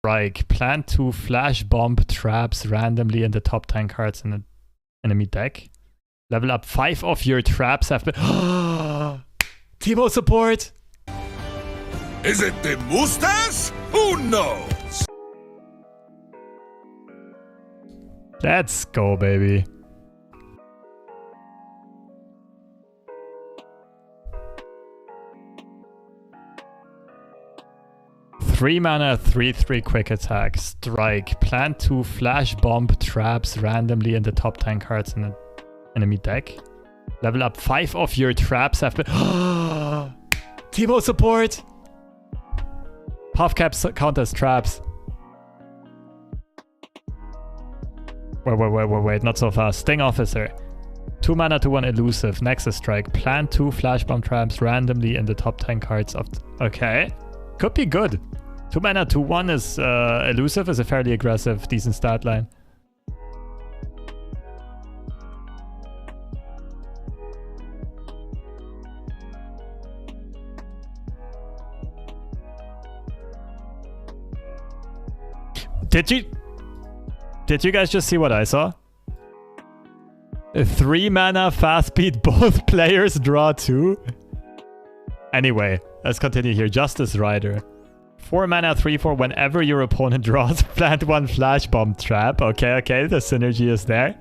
Strike. Plant 2 Flashbomb traps randomly in the top 10 cards in the enemy deck. Level up 5 of your traps have been... Teemo support! Is it the mustache? Who knows? Let's go, baby. Three mana, 3/3 quick attack. Strike. Plant 2 Flashbomb traps randomly in the top 10 cards in the enemy deck. Level up 5 of your traps have been... Teemo support! Puff caps count as traps. Wait, not so fast. Sting Officer. 2 mana to 1 elusive. Nexus Strike. Plant 2 Flashbomb traps randomly in the top 10 cards of... Okay. Could be good. 2 mana to 1 is elusive, is a fairly aggressive, decent stat line. Did you guys just see what I saw? A 3 mana fast speed, both players draw 2. Anyway, let's continue here. Justice Rider. 4 mana 3/4 whenever your opponent draws, plant 1 Flashbomb trap. Okay, the synergy is there.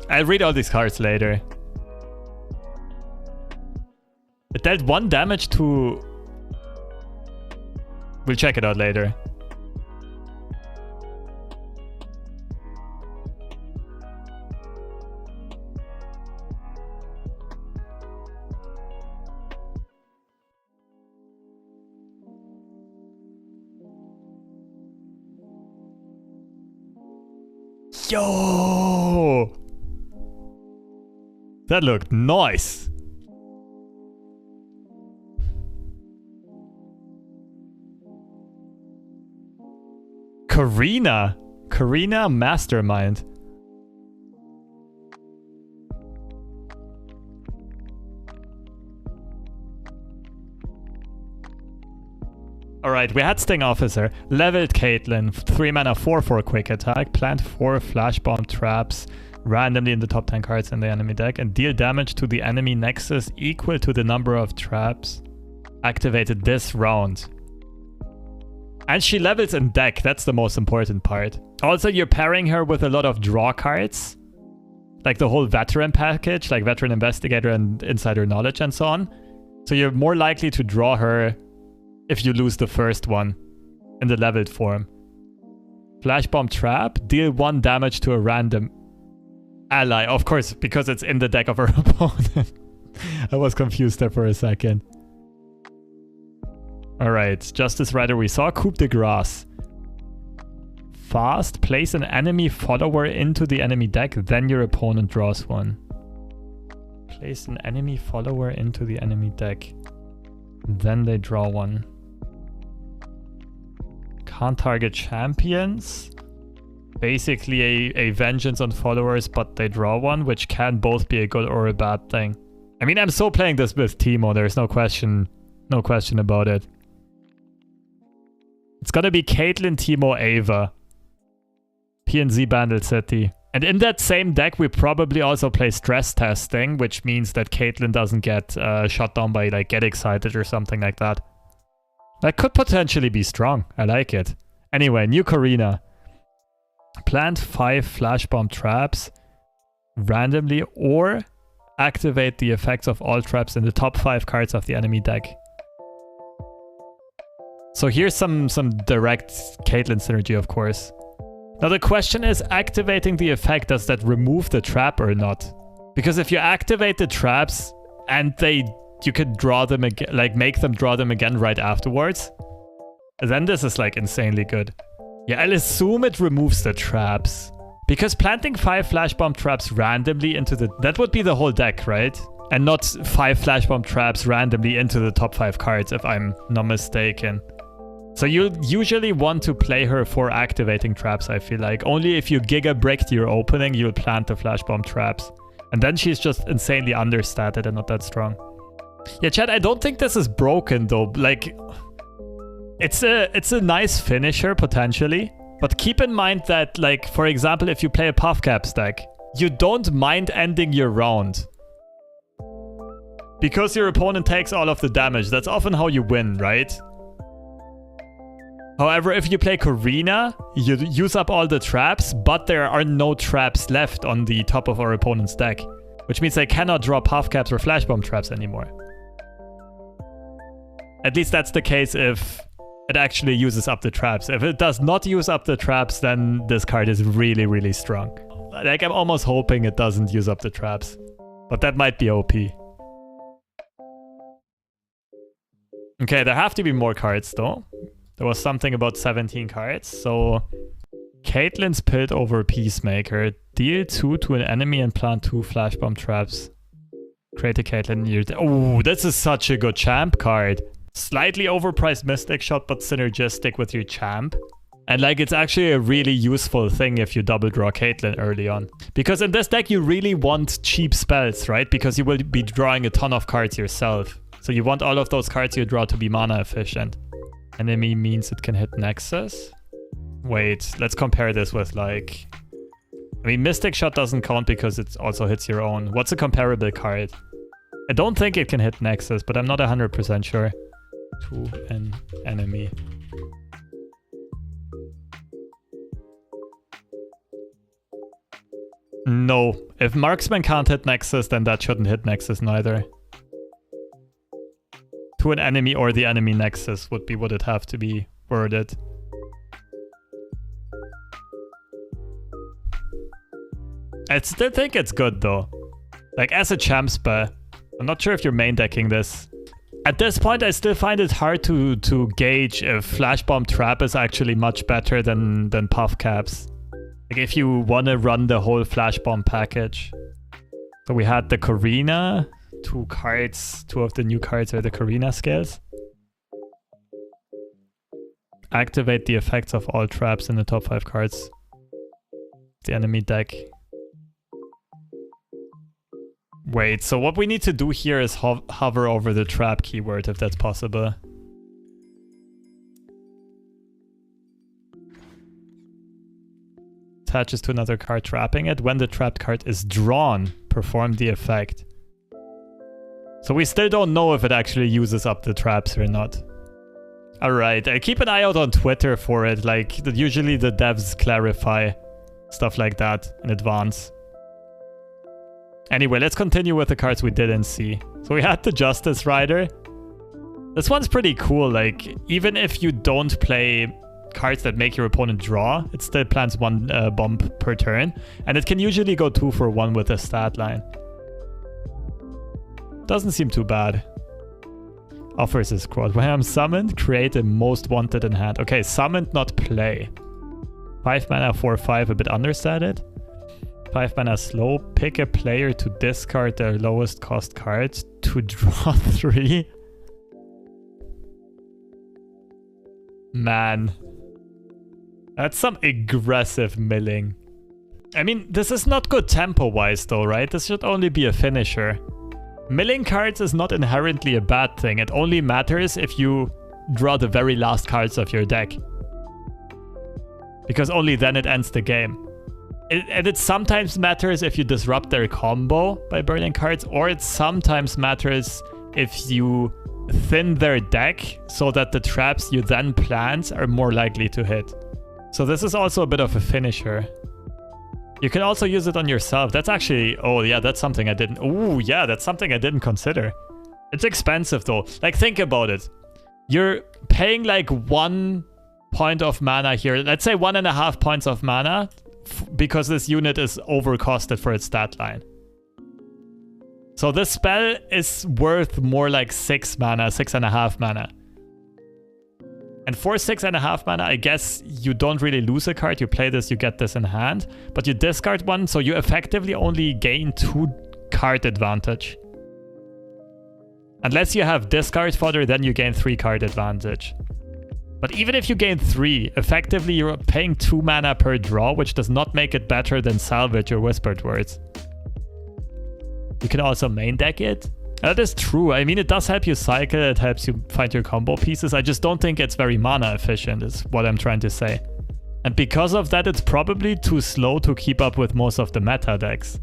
I'll read all these cards later. It dealt 1 damage to... We'll check it out later. Yo! That looked nice. Karina Mastermind. Alright, we had Sting Officer. Leveled Caitlyn. 3 mana 4/4 quick attack. Plant 4 Flashbomb traps randomly in the top 10 cards in the enemy deck. And deal damage to the enemy nexus equal to the number of traps activated this round. And she levels in deck. That's the most important part. Also, you're pairing her with a lot of draw cards. Like the whole veteran package. Like Veteran Investigator and Insider Knowledge and so on. So you're more likely to draw her if you lose the first one in the leveled form. Flashbomb Trap. Deal 1 damage to a random ally. Of course, because it's in the deck of her opponent. I was confused there for a second. Alright, Justice Rider we saw. Coup de Grace. Fast. Place an enemy follower into the enemy deck, then your opponent draws 1. Place an enemy follower into the enemy deck. Then they draw 1. Can't target champions. Basically a vengeance on followers, but they draw 1, which can both be a good or a bad thing. I mean, I'm so playing this with Teemo, there's no question about it. It's gonna be Caitlyn, Teemo, Ava. PNZ Bandle City. And in that same deck, we probably also play Stress Testing, which means that Caitlyn doesn't get shot down by like Get Excited or something like that. That could potentially be strong. I like it. Anyway, new Karina. Plant 5 Flashbomb traps randomly or activate the effects of all traps in the top 5 cards of the enemy deck. So here's some direct Caitlyn synergy, of course. Now the question is, activating the effect, does that remove the trap or not? Because if you activate the traps and you can draw them again, like make them draw them again right afterwards, then this is like insanely good. Yeah, I'll assume it removes the traps. Because planting 5 Flashbomb traps randomly into that would be the whole deck, right? And not 5 Flashbomb traps randomly into the top 5 cards, if I'm not mistaken. So you'll usually want to play her for activating traps, I feel like. Only if you giga bricked your opening, you'll plant the flashbomb traps. And then she's just insanely understated and not that strong. Yeah, chat, I don't think this is broken though. Like, it's a nice finisher potentially. But keep in mind that, like, for example, if you play a puff caps deck, you don't mind ending your round. Because your opponent takes all of the damage. That's often how you win, right? However, if you play Karina, you use up all the traps, but there are no traps left on the top of our opponent's deck. Which means they cannot draw puff caps or flashbomb traps anymore. At least that's the case if it actually uses up the traps. If it does not use up the traps, then this card is really, really strong. Like, I'm almost hoping it doesn't use up the traps. But that might be OP. Okay, there have to be more cards though. There was something about 17 cards. So Caitlyn's Pit over Peacemaker. Deal 2 to an enemy and plant 2 flashbomb traps. Create a Caitlyn. Oh, this is such a good champ card. Slightly overpriced Mystic Shot, but synergistic with your champ. And like, it's actually a really useful thing if you double draw Caitlyn early on. Because in this deck, you really want cheap spells, right? Because you will be drawing a ton of cards yourself. So you want all of those cards you draw to be mana efficient. Enemy means it can hit Nexus. Wait, let's compare this with like... I mean, Mystic Shot doesn't count because it also hits your own. What's a comparable card? I don't think it can hit Nexus, but I'm not 100% sure. To an enemy. No. If Marksman can't hit Nexus, then that shouldn't hit Nexus neither. To an enemy or the enemy Nexus would be what it have to be worded. I still think it's good though. Like, as a champ spell. I'm not sure if you're main decking this. At this point, I still find it hard to gauge if Flashbomb Trap is actually much better than Puff Caps. Like, if you want to run the whole Flashbomb package. So we had the Karina. 2 cards. 2 of the new cards are the Karina scales. Activate the effects of all traps in the top 5 cards. The enemy deck. Wait, so what we need to do here is hover over the trap keyword, if that's possible. Attaches to another card, trapping it. When the trapped card is drawn, perform the effect. So we still don't know if it actually uses up the traps or not. Alright, I keep an eye out on Twitter for it. Like, usually the devs clarify stuff like that in advance. Anyway, let's continue with the cards we didn't see. So we had the Justice Rider. This one's pretty cool. Like, even if you don't play cards that make your opponent draw, it still plants 1 bump per turn. And it can usually go 2 for 1 with a stat line. Doesn't seem too bad. Offers a squad. When I'm summoned, create a most wanted in hand. Okay, summoned, not play. 5 mana, 4/5, a bit understated. 5 mana slow. Pick a player to discard their lowest cost card to draw 3. Man. That's some aggressive milling. I mean, this is not good tempo-wise though, right? This should only be a finisher. Milling cards is not inherently a bad thing. It only matters if you draw the very last cards of your deck. Because only then it ends the game. And it sometimes matters if you disrupt their combo by burning cards, or it sometimes matters if you thin their deck so that the traps you then plant are more likely to hit. So this is also a bit of a finisher. You can also use it on yourself. That's actually... Oh, yeah, that's something I didn't... Oh, yeah, that's something I didn't consider. It's expensive, though. Like, think about it. You're paying, like, 1 point of mana here. Let's say 1.5 points of mana because this unit is overcosted for its stat line. So this spell is worth more like 6 mana, 6.5 mana. And for 6.5 mana, I guess you don't really lose a card. You play this, you get this in hand, but you discard 1, so you effectively only gain 2 card advantage. Unless you have discard fodder, then you gain 3 card advantage. But even if you gain 3, effectively you're paying 2 mana per draw, which does not make it better than Salvage or Whispered Words. You can also main deck it. That is true. I mean, it does help you cycle, it helps you find your combo pieces. I just don't think it's very mana efficient, is what I'm trying to say. And because of that, it's probably too slow to keep up with most of the meta decks.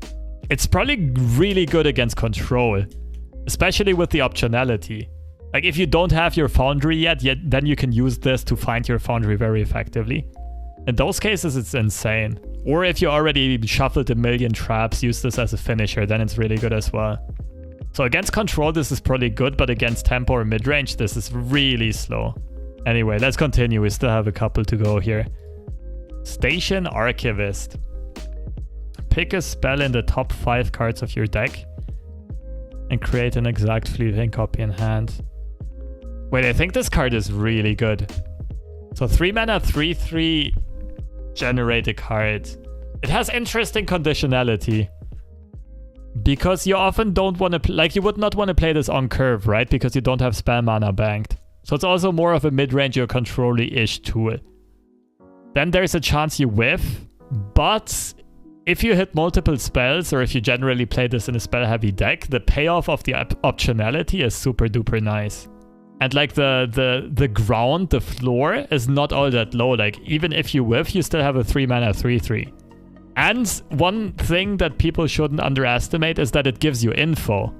It's probably really good against control, especially with the optionality. Like, if you don't have your Foundry yet, then you can use this to find your Foundry very effectively. In those cases, it's insane. Or if you already shuffled a million traps, use this as a finisher, then it's really good as well. So against control, this is probably good, but against tempo or mid-range, this is really slow. Anyway, let's continue. We still have a couple to go here. Station Archivist. Pick a spell in the top 5 cards of your deck and create an exact fleeting copy in hand. Wait, I think this card is really good. So 3 mana, 3/3, generate a card. It has interesting conditionality. Because you often don't want to, like, you would not want to play this on curve, right? Because you don't have spell mana banked. So it's also more of a mid-range or control-y-ish tool. Then there's a chance you whiff, but if you hit multiple spells, or if you generally play this in a spell-heavy deck, the payoff of the optionality is super duper nice. And like the ground, the floor is not all that low. Like, even if you whiff, you still have a 3 mana 3/3. And one thing that people shouldn't underestimate is that it gives you info.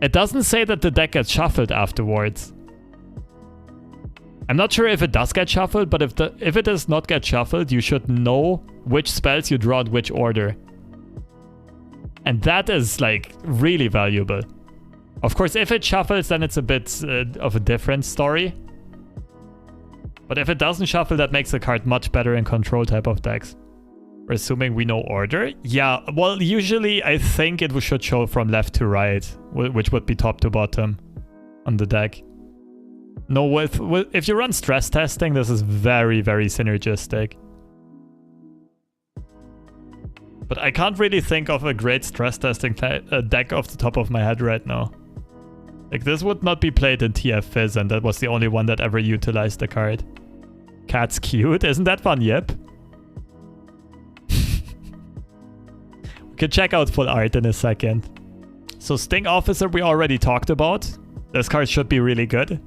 It doesn't say that the deck gets shuffled afterwards. I'm not sure if it does get shuffled, but if it does not get shuffled, you should know which spells you draw in which order. And that is, like, really valuable. Of course, if it shuffles, then it's a bit of a different story. But if it doesn't shuffle, that makes the card much better in control type of decks. We're assuming we know order. Yeah, well, usually I think it should show from left to right, which would be top to bottom on the deck. No, if you run stress testing, this is very, very synergistic. But I can't really think of a great stress testing deck off the top of my head right now. Like, this would not be played in TF Fizz, and that was the only one that ever utilized the card. Cat's cute. Isn't that fun? Yep. We can check out full art in a second. So Sting Officer we already talked about. This card should be really good.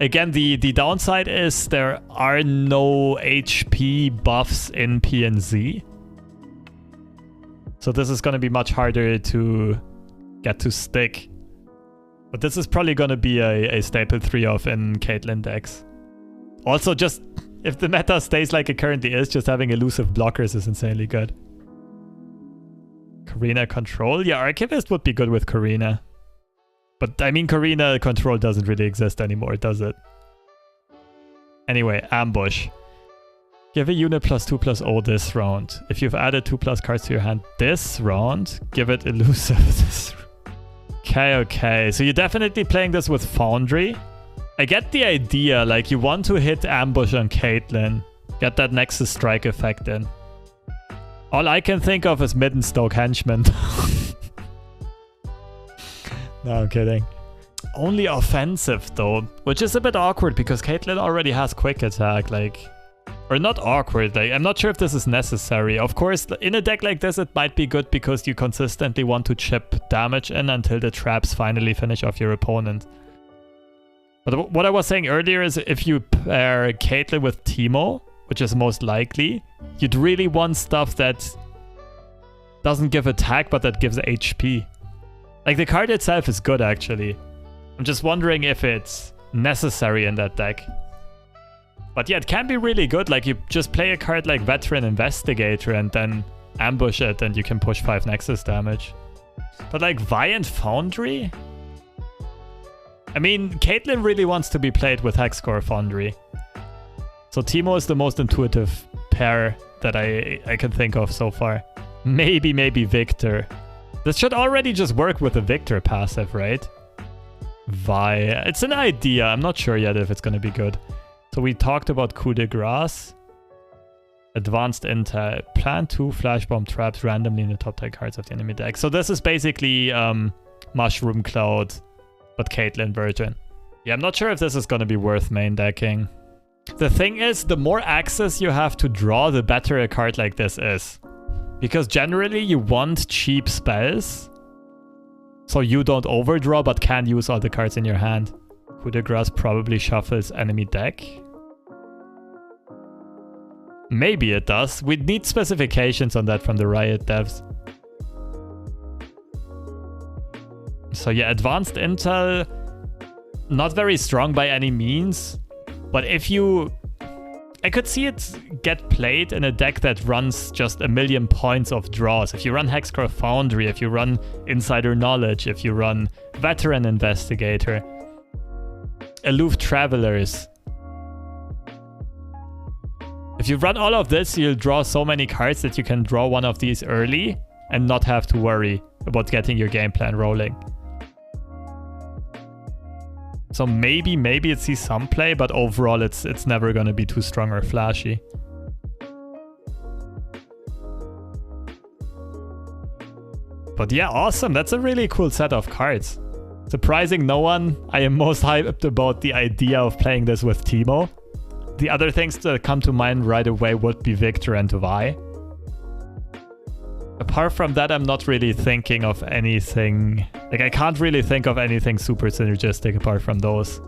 Again, the downside is there are no HP buffs in P and Z. So this is going to be much harder to get to stick. But this is probably going to be a staple 3-off in Caitlyn decks. Also, just if the meta stays like it currently is, just having elusive blockers is insanely good. Karina control? Yeah, Archivist would be good with Karina. But I mean, Karina control doesn't really exist anymore, does it? Anyway, Ambush. Give a unit +2/+0 this round. If you've added 2+ cards to your hand this round, give it elusive this round. Okay. So you're definitely playing this with Foundry. I get the idea, like, you want to hit Ambush on Caitlyn. Get that Nexus Strike effect in. All I can think of is Middenstoke Henchman. No, I'm kidding. Only offensive, though. Which is a bit awkward, because Caitlyn already has Quick Attack, like... Or not awkward, like, I'm not sure if this is necessary. Of course, in a deck like this, it might be good because you consistently want to chip damage in until the traps finally finish off your opponent. But what I was saying earlier is if you pair Caitlyn with Teemo, which is most likely, you'd really want stuff that doesn't give attack, but that gives HP. Like, the card itself is good, actually. I'm just wondering if it's necessary in that deck. But yeah, it can be really good. Like, you just play a card like Veteran Investigator and then ambush it and you can push 5 Nexus damage. But like Viant Foundry? I mean, Caitlyn really wants to be played with Hexcore Foundry. So Teemo is the most intuitive pair that I can think of so far. Maybe Victor. This should already just work with the Victor passive, right? It's an idea. I'm not sure yet if it's going to be good. So we talked about Coup de Grace. Advanced Intel. Plant 2 Flashbomb traps randomly in the top 10 cards of the enemy deck. So this is basically Mushroom Cloud, but Caitlyn version. Yeah, I'm not sure if this is going to be worth main decking. The thing is, the more access you have to draw, the better a card like this is. Because generally you want cheap spells, so you don't overdraw but can use all the cards in your hand. Coup de Grace probably shuffles enemy deck. Maybe it does. We'd need specifications on that from the Riot devs. So yeah, advanced intel, not very strong by any means. But if you... I could see it get played in a deck that runs just a million points of draws. If you run Hexcraft Foundry, if you run Insider Knowledge, if you run Veteran Investigator, Aloof Travelers. If you run all of this, you'll draw so many cards that you can draw one of these early and not have to worry about getting your game plan rolling. So maybe it sees some play, but overall it's never going to be too strong or flashy. But yeah, awesome. That's a really cool set of cards. Surprising no one. I am most hyped about the idea of playing this with Teemo. The other things that come to mind right away would be Victor and Vi. Apart from that, I'm not really thinking of anything... Like, I can't really think of anything super synergistic apart from those.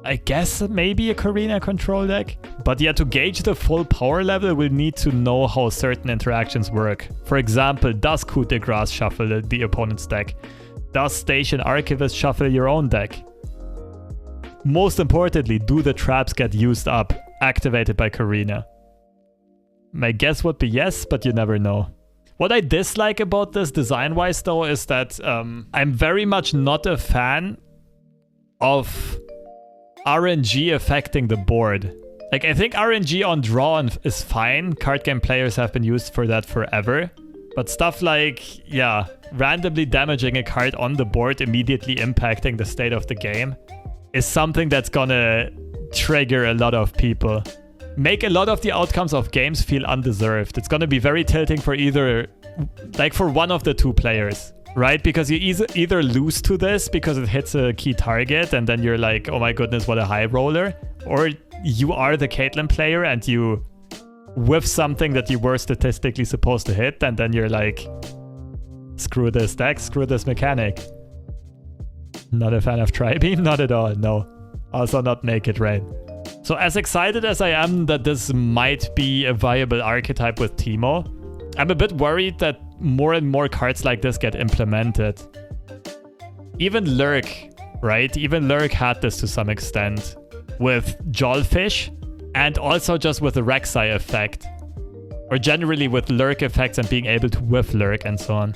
I guess maybe a Karina control deck? But yeah, to gauge the full power level, we'll need to know how certain interactions work. For example, does Coup de Grace shuffle the opponent's deck? Does Station Archivist shuffle your own deck? Most importantly, do the traps get used up, activated by Karina? My guess would be yes, but you never know. What I dislike about this design-wise though is that I'm very much not a fan of RNG affecting the board. Like, I think RNG on draw is fine. Card game players have been used for that forever. But stuff like, yeah, randomly damaging a card on the board, immediately impacting the state of the game, is something that's gonna trigger a lot of people. Make a lot of the outcomes of games feel undeserved. It's gonna be very tilting for either, like for one of the two players, right? Because you either lose to this because it hits a key target and then you're like, oh my goodness, what a high roller. Or you are the Caitlyn player and you whiff something that you were statistically supposed to hit, and then you're like, screw this deck, screw this mechanic. Not a fan of Tri-Beam? Not at all, no. Also not Make It Rain. So as excited as I am that this might be a viable archetype with Teemo, I'm a bit worried that more and more cards like this get implemented. Even Lurk, right? Even Lurk had this to some extent with Jawlfish and also just with the Rek'Sai effect. Or generally with Lurk effects and being able to whiff Lurk and so on.